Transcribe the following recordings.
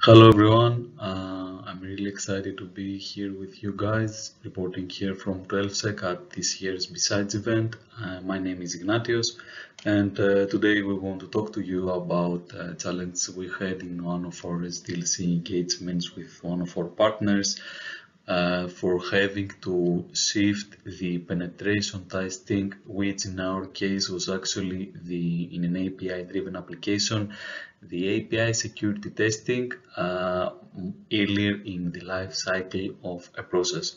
Hello everyone, I'm really excited to be here with you guys, reporting here from 12sec at this year's Besides event. My name is Ignatios, and today we want to talk to you about a challenge we had in one of our SDLC engagements with one of our partners for having to shift the penetration testing, which in our case was actually in an API-driven application, the API security testing earlier in the life cycle of a process,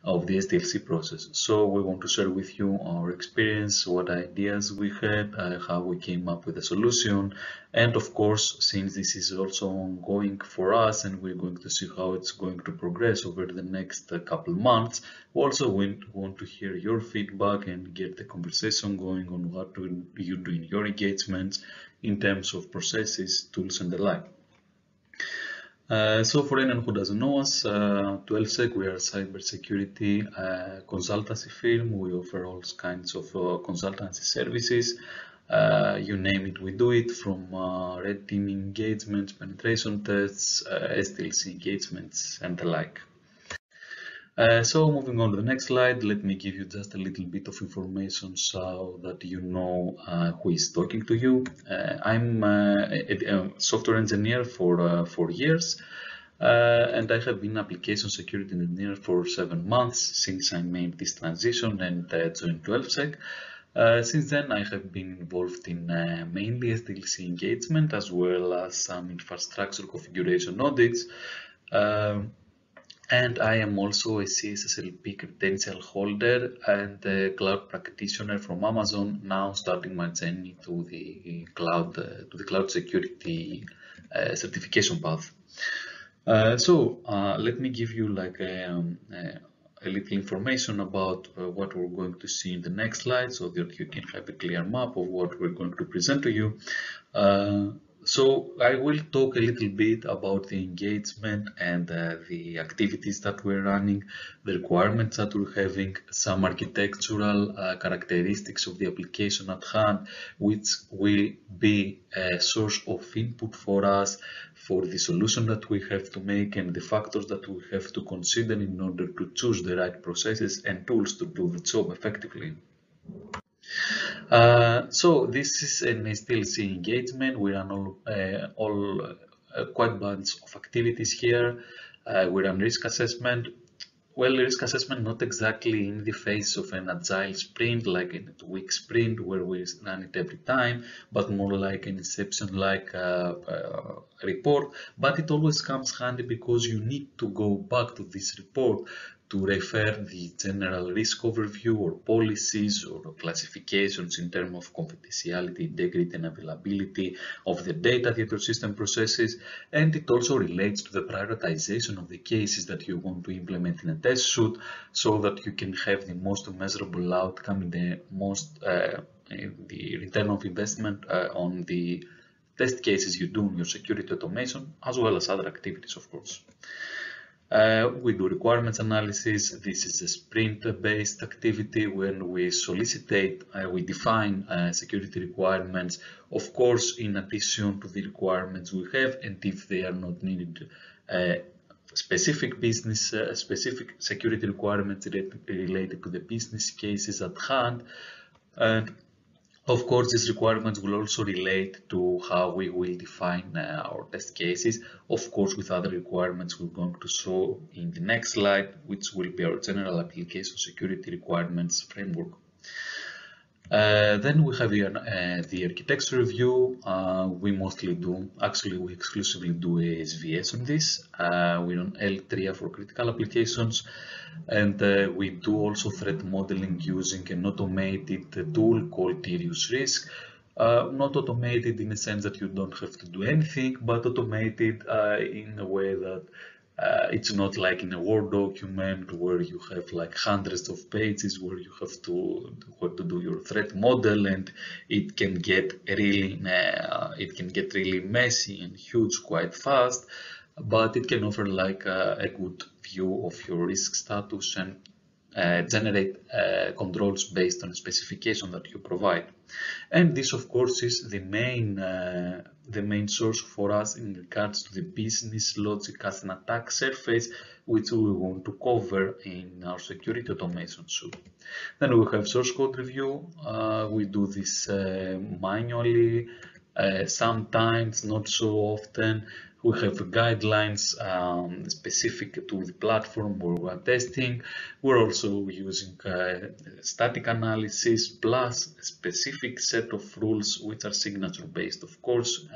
of the SDLC process. So we want to share with you our experience, what ideas we had, how we came up with a solution, and of course, since this is also ongoing for us and we're going to see how it's going to progress over the next couple months, we also want to hear your feedback and get the conversation going on what you do in your engagements in terms of processes, tools, and the like. So for anyone who doesn't know us, 12sec, we are a cybersecurity consultancy firm. We offer all kinds of consultancy services. You name it, we do it, from red teaming engagements, penetration tests, SDLC engagements, and the like. So moving on to the next slide, let me give you just a little bit of information so that you know who is talking to you. I'm a software engineer for 4 years, and I have been application security engineer for 7 months since I made this transition and joined 12sec. Since then, I have been involved in mainly SDLC engagement as well as some infrastructure configuration audits. And I am also a CSSLP credential holder and a cloud practitioner from Amazon, now starting my journey to the cloud security certification path. So let me give you like a little information about what we're going to see in the next slide so that you can have a clear map of what we're going to present to you. So I will talk a little bit about the engagement and the activities that we're running, the requirements that we're having, some architectural characteristics of the application at hand, which will be a source of input for us for the solution that we have to make and the factors that we have to consider in order to choose the right processes and tools to do the job effectively. So this is an SDLC engagement. We run all quite bunch of activities here. We run risk assessment. Well, risk assessment not exactly in the phase of an agile sprint, like in a 2-week sprint where we run it every time, but more like an inception-like report. But it always comes handy because you need to go back to this report to refer the general risk overview or policies or classifications in terms of confidentiality, integrity, and availability of the data that your system processes. And it also relates to the prioritization of the cases that you want to implement in a test suite so that you can have the most measurable outcome in the most the return of investment on the test cases you do in your security automation, as well as other activities, of course. We do requirements analysis. This is a sprint-based activity when we we define security requirements, of course, in addition to the requirements we have, and if they are not needed, specific security requirements related to the business cases at hand. And of course, these requirements will also relate to how we will define our test cases, of course, with other requirements we're going to show in the next slide, which will be our general application security requirements framework. Then we have here the architecture review. We exclusively do SVS on this. We run L3 for critical applications, and we do also threat modeling using an automated tool called Tirius Risk. Not automated in a sense that you don't have to do anything, but automated in a way that it's not like in a Word document where you have like hundreds of pages where you have to do your threat model, and it can get really messy and huge quite fast. But it can offer like a good view of your risk status generate controls based on a specification that you provide. And this, of course, is the main source for us in regards to the business logic as an attack surface, which we want to cover in our security automation suite. Then we have source code review. We do this manually, sometimes not so often. We have guidelines specific to the platform where we are testing. We're also using static analysis plus a specific set of rules which are signature based, of course,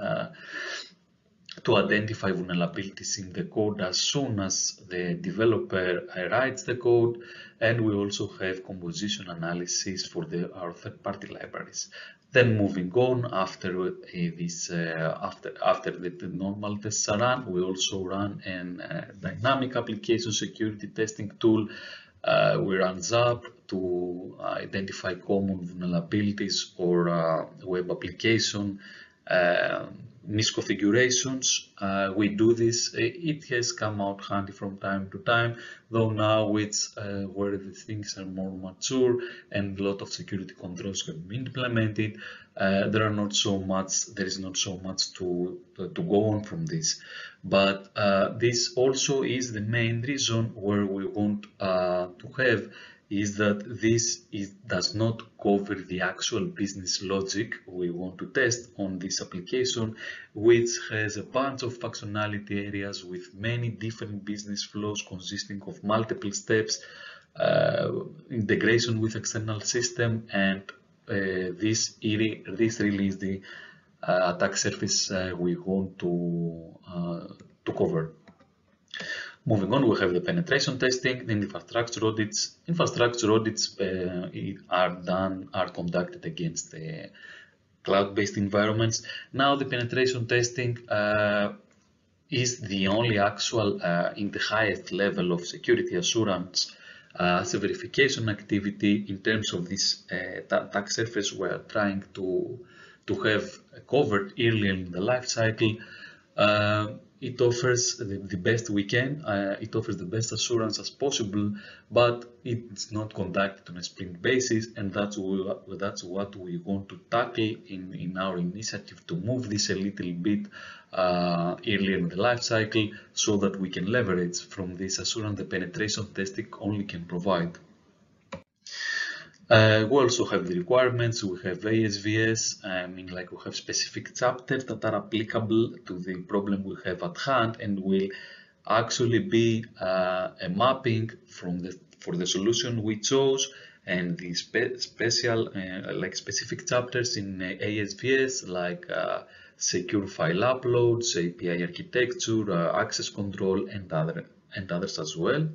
to identify vulnerabilities in the code as soon as the developer writes the code. And we also have composition analysis for our third-party libraries. Then moving on, after the normal tests are run, we also run a dynamic application security testing tool. We run ZAP to identify common vulnerabilities or web application misconfigurations. We do this. It has come out handy from time to time, though now it's where the things are more mature and a lot of security controls have been implemented. There is not so much to go on from this. But this also is the main reason where we want to have is that does not cover the actual business logic we want to test on this application, which has a bunch of functionality areas with many different business flows consisting of multiple steps, integration with external system, and this really is the attack surface we want to cover. Moving on, we have the penetration testing, then infrastructure audits. Infrastructure audits are conducted against the cloud-based environments. Now the penetration testing is the only actual in the highest level of security assurance as a verification activity in terms of this attack surface we are trying to have covered earlier in the life cycle. It offers the best we can, it offers the best assurance as possible, but it's not conducted on a sprint basis, and that's what we want to tackle in our initiative to move this a little bit earlier in the life cycle so that we can leverage from this assurance the penetration testing only can provide. We also have the requirements. We have ASVS, we have specific chapters that are applicable to the problem we have at hand, and will actually be a mapping for the solution we chose, and the specific chapters in ASVS like secure file uploads, API architecture, access control, and others as well.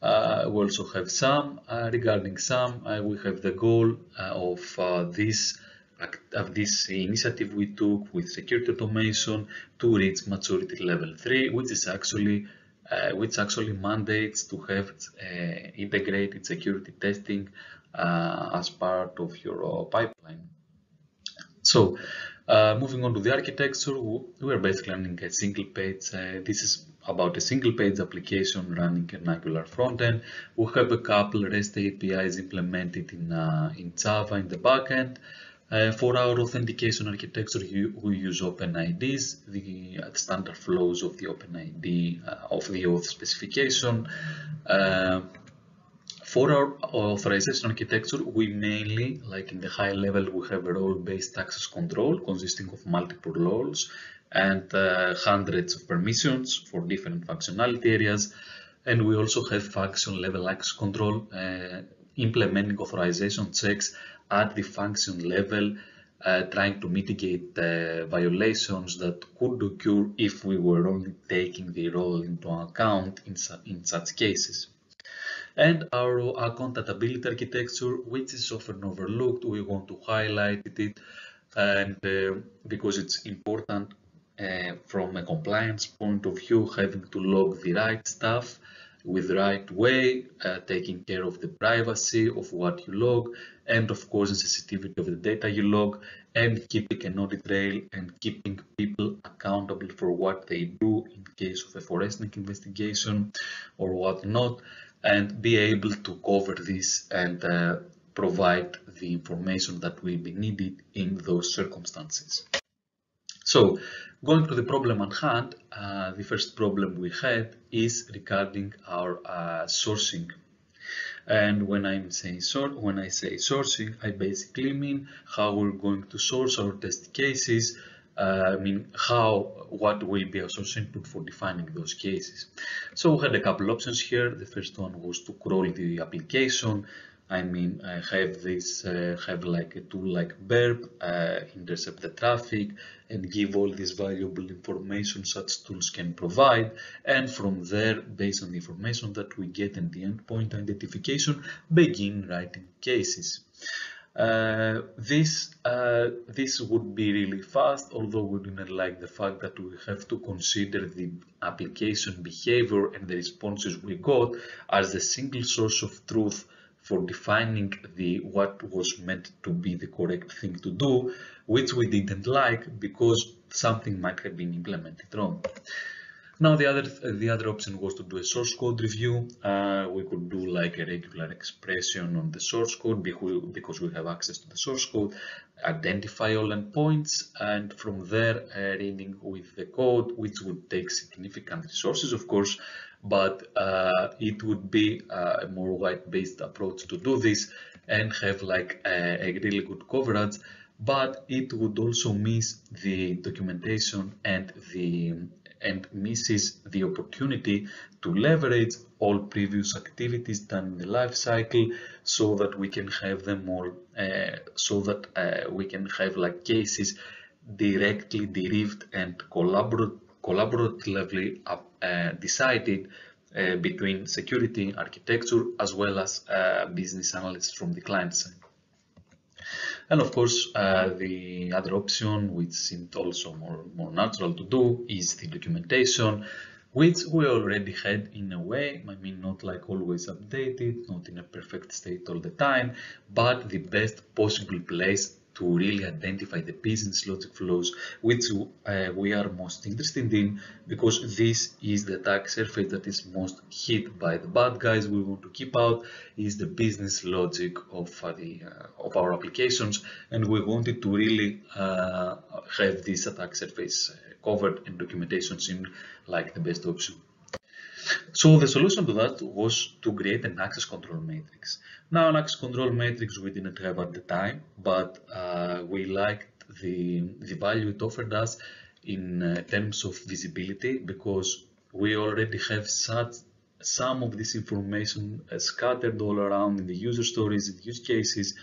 We also have some, regarding some, we have the goal of this initiative we took with security automation to reach maturity level 3, which actually mandates to have integrated security testing as part of your pipeline. So, moving on to the architecture, we are basically running a single page. This is about a single page application running an Angular frontend. We have a couple REST APIs implemented in Java in the backend. For our authentication architecture, we use OpenIDs, the standard flows of the OpenID of the auth specification. For our authorization architecture, we mainly, like in the high level, we have a role-based access control consisting of multiple roles and hundreds of permissions for different functionality areas. And we also have function level access control, implementing authorization checks at the function level, trying to mitigate violations that could occur if we were only taking the role into account in such cases. And our accountability architecture, which is often overlooked, we want to highlight it, and because it's important from a compliance point of view, having to log the right stuff with the right way, taking care of the privacy of what you log, and of course the sensitivity of the data you log, and keeping an audit trail and keeping people accountable for what they do in case of a forensic investigation or whatnot. and be able to cover this and provide the information that will be needed in those circumstances. So, going to the problem at hand, the first problem we had is regarding our sourcing. And when I say sourcing, I basically mean how we're going to source our test cases. I mean what will be our source input for defining those cases. So we had a couple options here. The first one was to crawl the application. I mean, I have like a tool like burp, intercept the traffic and give all this valuable information such tools can provide. And from there, based on the information that we get and the endpoint identification, begin writing cases. This would be really fast, although we do not like the fact that we have to consider the application behavior and the responses we got as the single source of truth for defining what was meant to be the correct thing to do, which we didn't like because something might have been implemented wrong. Now the other option was to do a source code review. We could do like a regular expression on the source code because we have access to the source code, identify all endpoints, and from there reading with the code, which would take significant resources, of course, but it would be a more wide-based approach to do this and have like a really good coverage, but it would also miss the documentation and misses the opportunity to leverage all previous activities done in the life cycle so that we can have them all, we can have like cases directly derived and collaboratively decided between security, architecture, as well as business analysts from the client side. And of course, the other option, which seemed also more natural to do, is the documentation, which we already had in a way. I mean, not like always updated, not in a perfect state all the time, but the best possible place to really identify the business logic flows, which we are most interested in, because this is the attack surface that is most hit by the bad guys. We want to keep out is the business logic of our applications, and we wanted to really have this attack surface covered and documentation seemed like the best option. So the solution to that was to create an access control matrix. Now, an access control matrix we didn't have at the time, but we liked the value it offered us in terms of visibility, because we already have some of this information scattered all around in the user stories and use cases.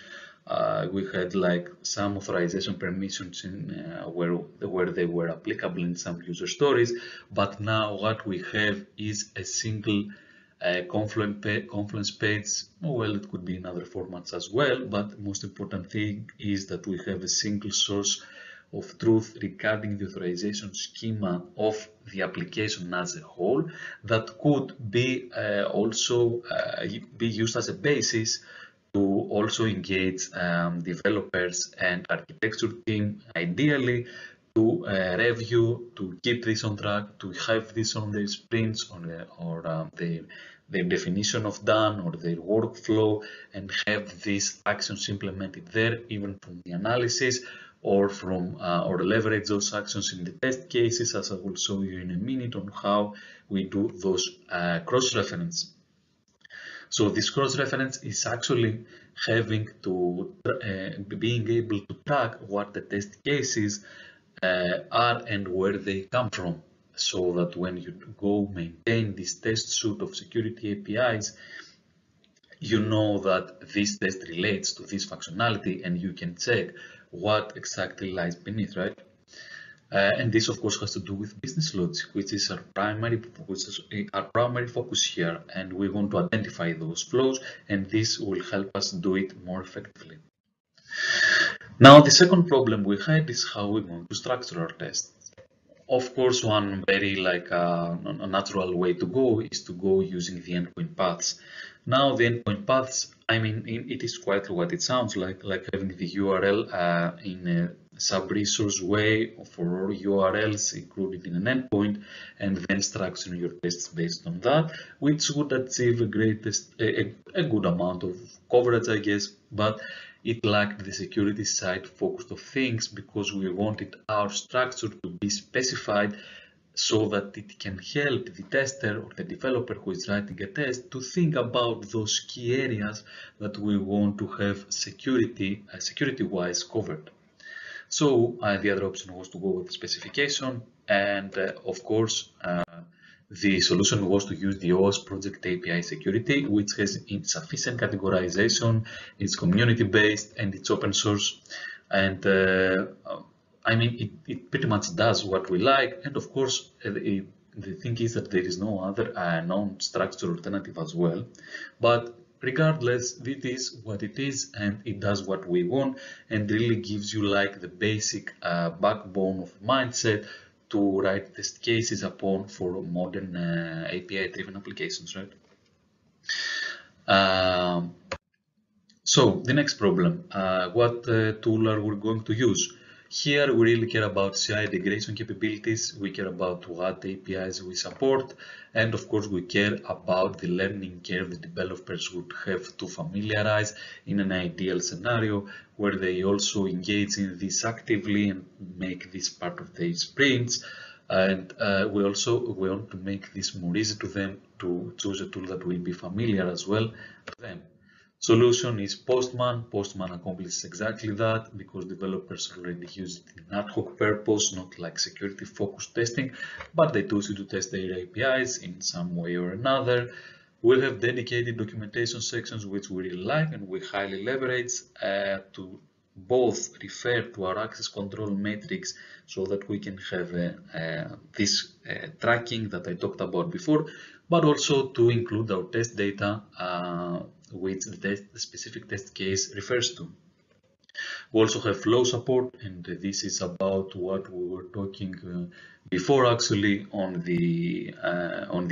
We had like some authorization permissions in where they were applicable in some user stories, but now what we have is a single Confluence page. Well, it could be in other formats as well, but the most important thing is that we have a single source of truth regarding the authorization schema of the application as a whole that could be also be used as a basis to also engage developers and architecture team, ideally to review, to keep this on track, to have this on their sprints or their definition of done or their workflow, and have these actions implemented there, even from the analysis or from or leverage those actions in the test cases, as I will show you in a minute on how we do those cross-reference. So this cross-reference is actually having to being able to track what the test cases are and where they come from, so that when you go maintain this test suite of security APIs, you know that this test relates to this functionality and you can check what exactly lies beneath, right? And this, of course, has to do with business logic, which is our primary focus here, and we want to identify those flows, and this will help us do it more effectively. Now, the second problem we had is how we want to structure our tests. Of course, one very a natural way to go is to go using the endpoint paths. Now, the endpoint paths, I mean, it is quite what it sounds like having the URL in sub-resource way for URLs included in an endpoint, and then structuring your tests based on that, which would achieve a good amount of coverage, I guess, but it lacked the security side focused of things because we wanted our structure to be specified so that it can help the tester or the developer who is writing a test to think about those key areas that we want to have security-wise covered. So the other option was to go with specification, and of course the solution was to use the OS project API security, which has insufficient categorization, it's community-based, and it's open source. And I mean, it pretty much does what we like. And of course, the thing is that there is no other non-structured alternative as well. But regardless, it is what it is, and it does what we want, and really gives you like the basic backbone of mindset to write test cases upon for modern API-driven applications, right? So the next problem, what tool are we going to use? Here we really care about CI integration capabilities, we care about what APIs we support, and of course we care about the learning curve the developers would have to familiarize in an ideal scenario where they also engage in this actively and make this part of their sprints. And we also want to make this more easy to them to choose a tool that will be familiar as well to them. Solution is Postman. Postman accomplishes exactly that because developers already use it in ad hoc purpose, not like security focused testing, but they choose to test their APIs in some way or another. We have dedicated documentation sections which we really like and we highly leverage to both refer to our access control metrics so that we can have this tracking that I talked about before, but also to include our test data which the specific test case refers to. We also have flow support, and this is about what we were talking before actually on the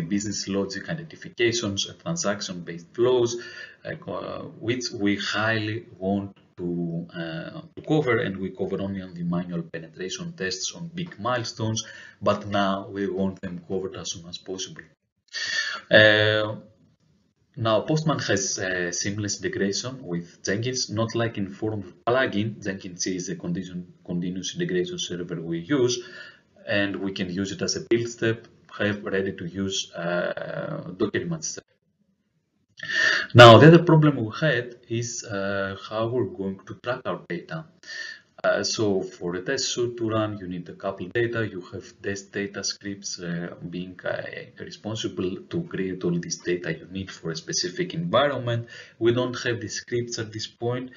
business logic identifications and transaction-based flows, which we highly want to cover, and we cover only on the manual penetration tests on big milestones, but now we want them covered as soon as possible. Now, Postman has seamless integration with Jenkins, not like in form of plugin. Jenkins is a continuous integration server we use, and we can use it as a build step, have ready to use Docker image step. Now, the other problem we had is how we're going to track our data. So for a test suite to run, you need a couple data. You have test data scripts being responsible to create all this data you need for a specific environment. We don't have the scripts at this point.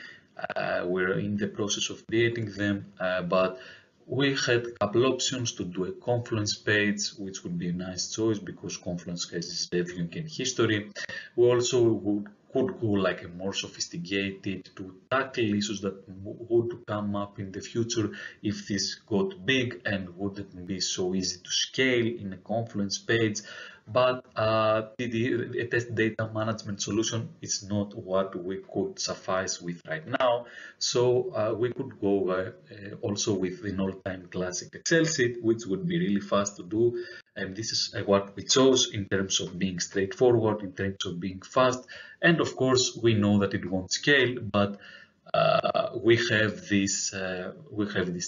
We're in the process of creating them, but we had a couple options to do a Confluence page, which would be a nice choice because Confluence has this reviewing and history. We also could go like a more sophisticated to tackle issues that would come up in the future if this got big and wouldn't be so easy to scale in a Confluence page. But a test data management solution is not what we could suffice with right now. So we could go also with an all-time classic Excel sheet, which would be really fast to do. And this is what we chose in terms of being straightforward, in terms of being fast. And of course, we know that it won't scale, but we have this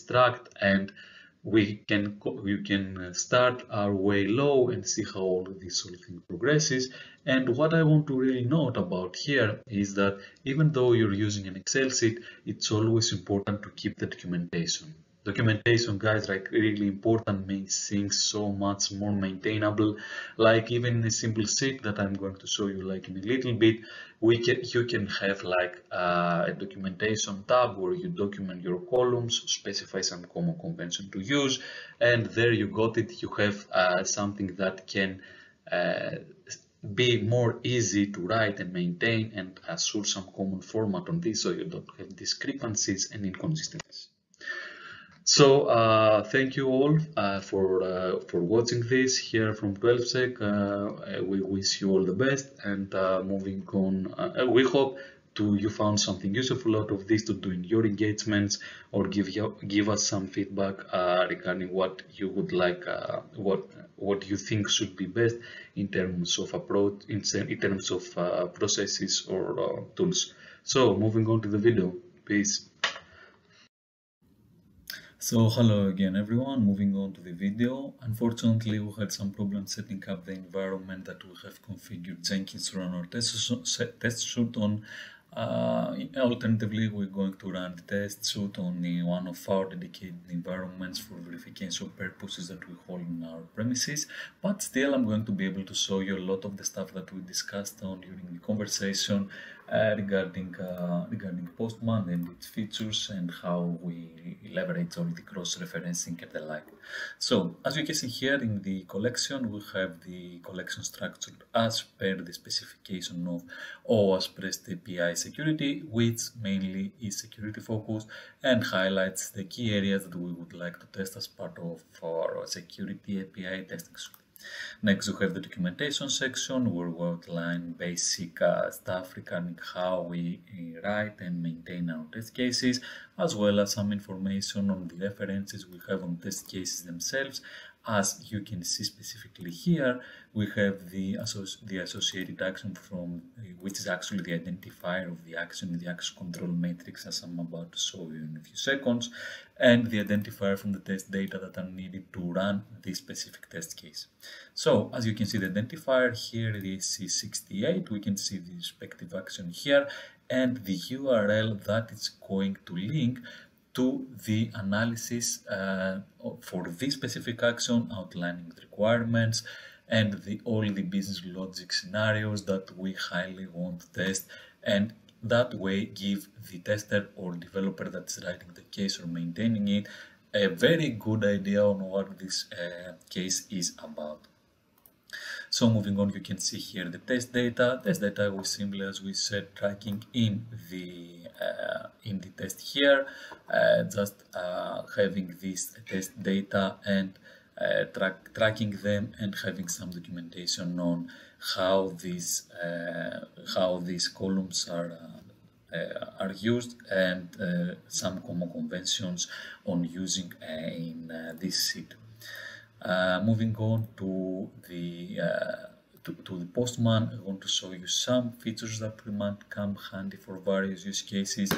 tracked, and we can start our way low and see how all this whole thing progresses. And what I want to really note about here is that even though you're using an Excel sheet, it's always important to keep the documentation. Documentation, guys, like really important, makes things so much more maintainable. Like even a simple sheet that I'm going to show you like in a little bit, you can have like a documentation tab where you document your columns, specify some common convention to use, and there you got it. You have something that can be more easy to write and maintain and assure some common format on this so you don't have discrepancies and inconsistencies. So thank you all for watching this here from 12sec. We wish you all the best, and moving on, we hope you found something useful out of this to do in your engagements, or give us some feedback regarding what you would like, what you think should be best in terms of approach, in terms of processes or tools. So moving on to the video, please. So hello again everyone, moving on to the video. Unfortunately, we had some problems setting up the environment that we have configured Jenkins to run our test suite on. Alternatively, we're going to run the test suite on one of our dedicated environments for verification purposes that we hold in our premises. But still, I'm going to be able to show you a lot of the stuff that we discussed on during the conversation regarding Postman and its features and how we leverage all the cross-referencing and the like. So, as you can see here in the collection, we have the collection structured as per the specification of OWASP REST API security, which mainly is security focused and highlights the key areas that we would like to test as part of our security API testing suite. Next, we have the documentation section where we outline basic stuff regarding how we write and maintain our test cases, as well as some information on the references we have on test cases themselves. As you can see specifically here, we have the associated action from which is actually the identifier of the action in the action control matrix, as I'm about to show you in a few seconds, and the identifier from the test data that are needed to run this specific test case. So as you can see, the identifier here is C68. We can see the respective action here and the URL that is going to link to the analysis for this specific action, outlining the requirements and all the business logic scenarios that we highly want to test, and that way give the tester or developer that's writing the case or maintaining it a very good idea on what this case is about. So moving on, you can see here the test data. Test data was simply, as we said, tracking in the test here, just having this test data and tracking them and having some documentation on how these columns are used, and some common conventions on using in this sheet. Moving on to the Postman, I want to show you some features that might come handy for various use cases.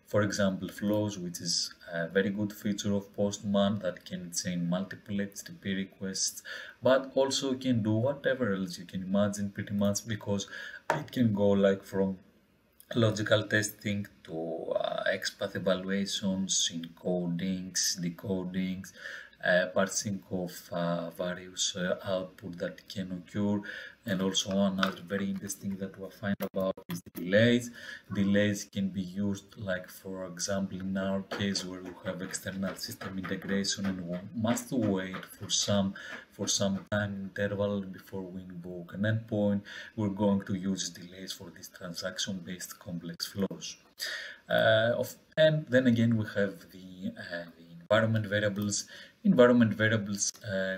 For example, flows, which is a very good feature of Postman that can chain multiple HTTP requests, but also can do whatever else you can imagine pretty much, because it can go like from logical testing to XPath evaluations, encodings, decodings, parsing of various output that can occur, and also another very interesting that we find about is the delays. Delays can be used, like for example in our case where we have external system integration and we must wait for some time interval before we invoke an endpoint. We're going to use delays for these transaction-based complex flows. And then again we have the environment variables. Environment variables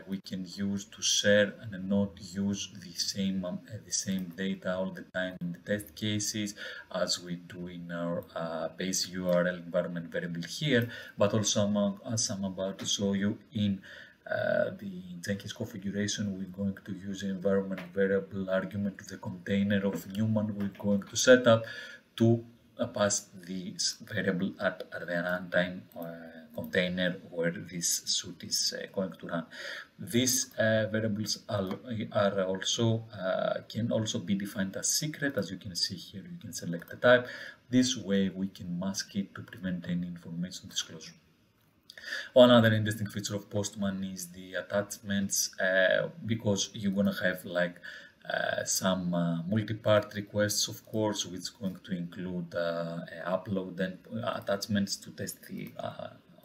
we can use to share and not use the same data all the time in the test cases as we do in our base URL environment variable here, but also as I'm about to show you in the Jenkins configuration, we're going to use the environment variable argument to the container of Newman we're going to set up to pass this variable at the runtime container where this suite is going to run. These variables are also can also be defined as secret. As you can see here, you can select the type. This way we can mask it to prevent any information disclosure. One other interesting feature of Postman is the attachments, because you're gonna have like some multi-part requests, of course, which is going to include upload and attachments to test the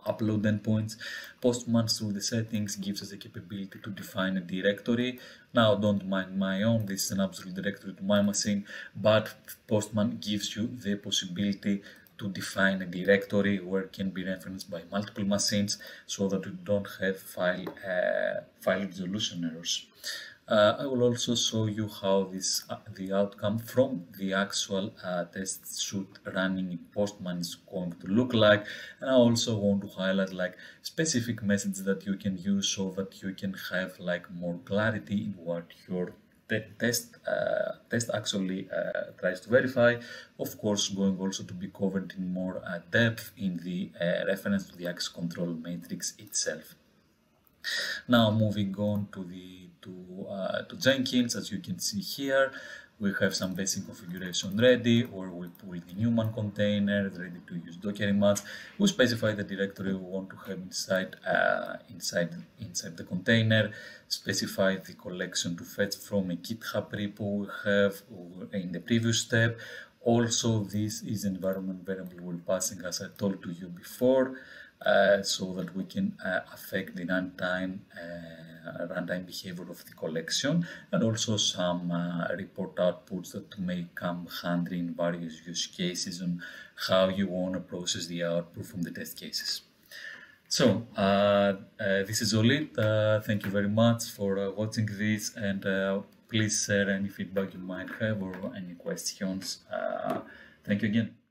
upload endpoints. Postman, through the settings, gives us the capability to define a directory. Now, don't mind my own, this is an absolute directory to my machine, but Postman gives you the possibility to define a directory where it can be referenced by multiple machines, so that you don't have file resolution errors. I will also show you how the outcome from the actual test shoot running in Postman is going to look like, and I also want to highlight like specific methods that you can use so that you can have like more clarity in what your test actually tries to verify. Of course, going also to be covered in more depth in the reference to the access control matrix itself. Now moving on to Jenkins, as you can see here, we have some basic configuration ready, or we pull the Newman container ready to use Docker image. We specify the directory we want to have inside the container, specify the collection to fetch from a GitHub repo we have in the previous step. Also, this is environment variable we're passing, as I told to you before, so that we can affect the runtime behavior of the collection, and also some report outputs that may come handy in various use cases on how you want to process the output from the test cases. So this is all it. Thank you very much for watching this, and please share any feedback you might have or any questions. Thank you again.